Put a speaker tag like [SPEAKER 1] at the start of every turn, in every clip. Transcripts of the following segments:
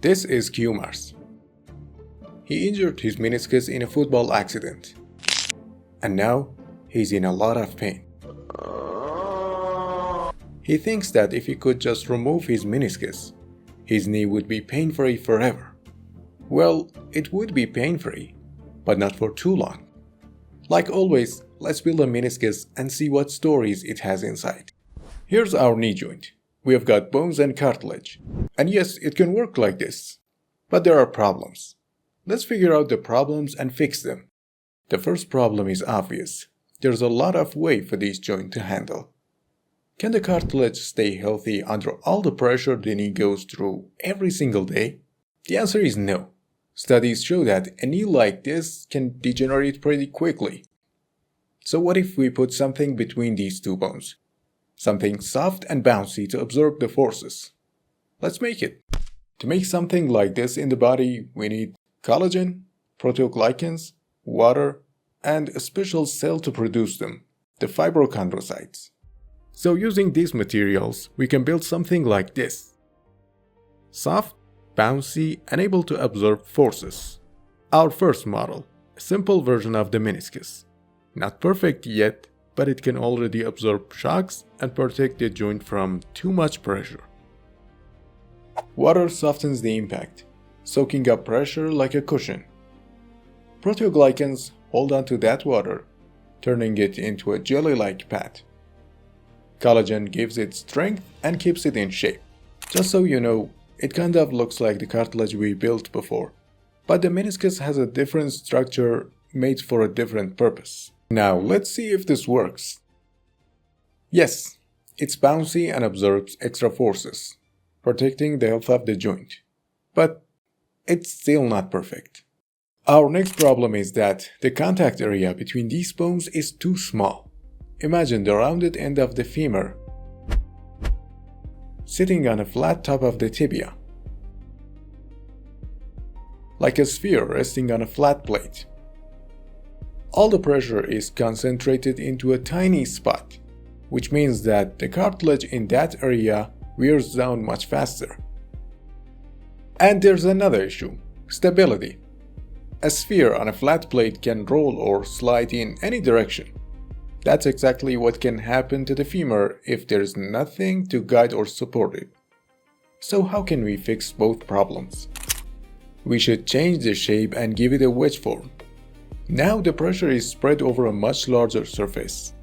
[SPEAKER 1] This is Bloomark. He injured his meniscus in a football accident, and now he's in a lot of pain. He thinks that if he could just remove his meniscus, his knee would be pain-free forever. Well, it would be pain-free, but not for too long. Like always, let's build a meniscus and see what stories it has inside. Here's our knee joint. We have got bones and cartilage. And yes, it can work like this. But there are problems. Let's figure out the problems and fix them. The first problem is obvious. There's a lot of weight for this joint to handle. Can the cartilage stay healthy under all the pressure the knee goes through every single day? The answer is no. Studies show that a knee like this can degenerate pretty quickly. So what if we put something between these two bones? Something soft and bouncy to absorb the forces. Let's make it. To make something like this in the body, we need collagen, proteoglycans, water, and a special cell to produce them, the fibrochondrocytes. So using these materials, we can build something like this. Soft, bouncy, and able to absorb forces. Our first model, a simple version of the meniscus. Not perfect yet, but it can already absorb shocks and protect the joint from too much pressure. Water softens the impact, soaking up pressure like a cushion. Proteoglycans hold on to that water, turning it into a jelly-like pad. Collagen gives it strength and keeps it in shape. Just so you know, it kind of looks like the cartilage we built before, but the meniscus has a different structure made for a different purpose. Now let's see if this works. Yes, it's bouncy and absorbs extra forces, protecting the health of the joint. But it's still not perfect. Our next problem is that the contact area between these bones is too small. Imagine the rounded end of the femur sitting on a flat top of the tibia, like a sphere resting on a flat plate. All the pressure is concentrated into a tiny spot, which means that the cartilage in that area wears down much faster. And there's another issue, stability. A sphere on a flat plate can roll or slide in any direction. That's exactly what can happen to the femur if there's nothing to guide or support it. So how can we fix both problems? We should change the shape and give it a wedge form. Now the pressure is spread over a much larger surface.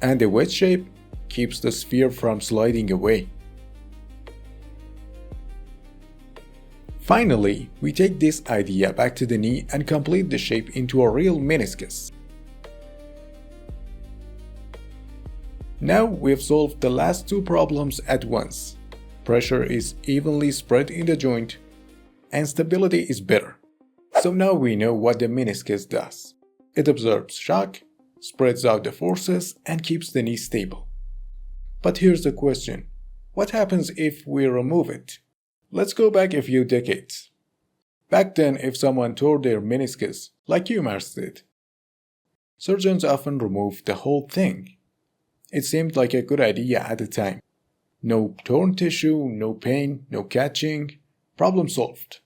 [SPEAKER 1] And the wedge shape keeps the sphere from sliding away. Finally, we take this idea back to the knee and complete the shape into a real meniscus. Now we have solved the last two problems at once. Pressure is evenly spread in the joint, and stability is better. So now we know what the meniscus does. It absorbs shock, spreads out the forces, and keeps the knee stable. But here's the question. What happens if we remove it? Let's go back a few decades. Back then, if someone tore their meniscus, like Bloomark did, surgeons often removed the whole thing. It seemed like a good idea at the time. No torn tissue, no pain, no catching, problem solved.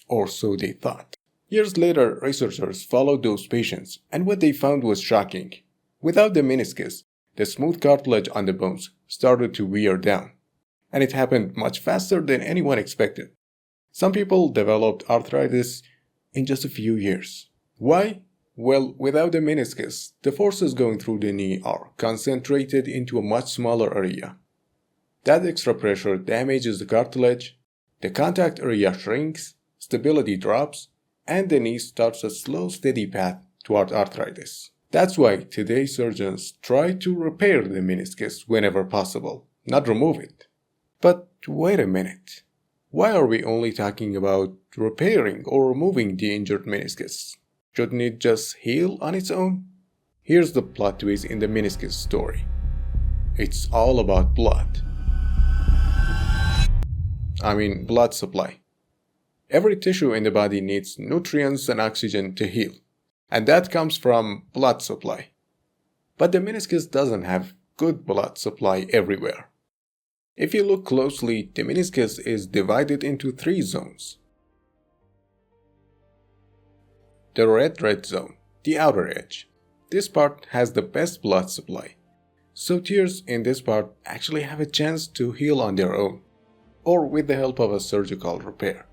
[SPEAKER 1] Or so they thought. Years later, researchers followed those patients, and what they found was shocking. Without the meniscus, the smooth cartilage on the bones started to wear down, and it happened much faster than anyone expected. Some people developed arthritis in just a few years. Why? Well, without the meniscus, the forces going through the knee are concentrated into a much smaller area. That extra pressure damages the cartilage, the contact area shrinks, stability drops, and the knee starts a slow, steady path toward arthritis. That's why today surgeons try to repair the meniscus whenever possible, not remove it. But wait a minute. Why are we only talking about repairing or removing the injured meniscus? Shouldn't it just heal on its own? Here's the plot twist in the meniscus story. It's all about blood. Blood supply. Every tissue in the body needs nutrients and oxygen to heal, and that comes from blood supply. But the meniscus doesn't have good blood supply everywhere. If you look closely, the meniscus is divided into 3 zones. The red zone, the outer edge. This part has the best blood supply. So tears in this part actually have a chance to heal on their own, or with the help of a surgical repair.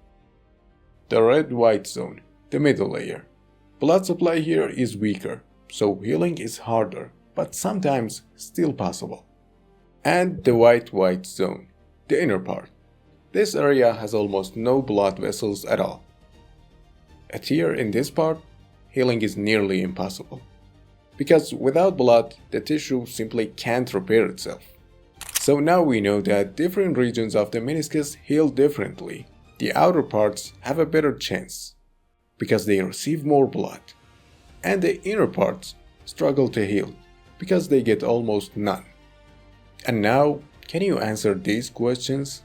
[SPEAKER 1] The red-white zone, the middle layer. Blood supply here is weaker, so healing is harder, but sometimes still possible. And the white zone, the inner part. This area has almost no blood vessels at all. A tear in this part, healing is nearly impossible. Because without blood, the tissue simply can't repair itself. So now we know that different regions of the meniscus heal differently. The outer parts have a better chance, because they receive more blood. And the inner parts struggle to heal, because they get almost none. And now, can you answer these questions?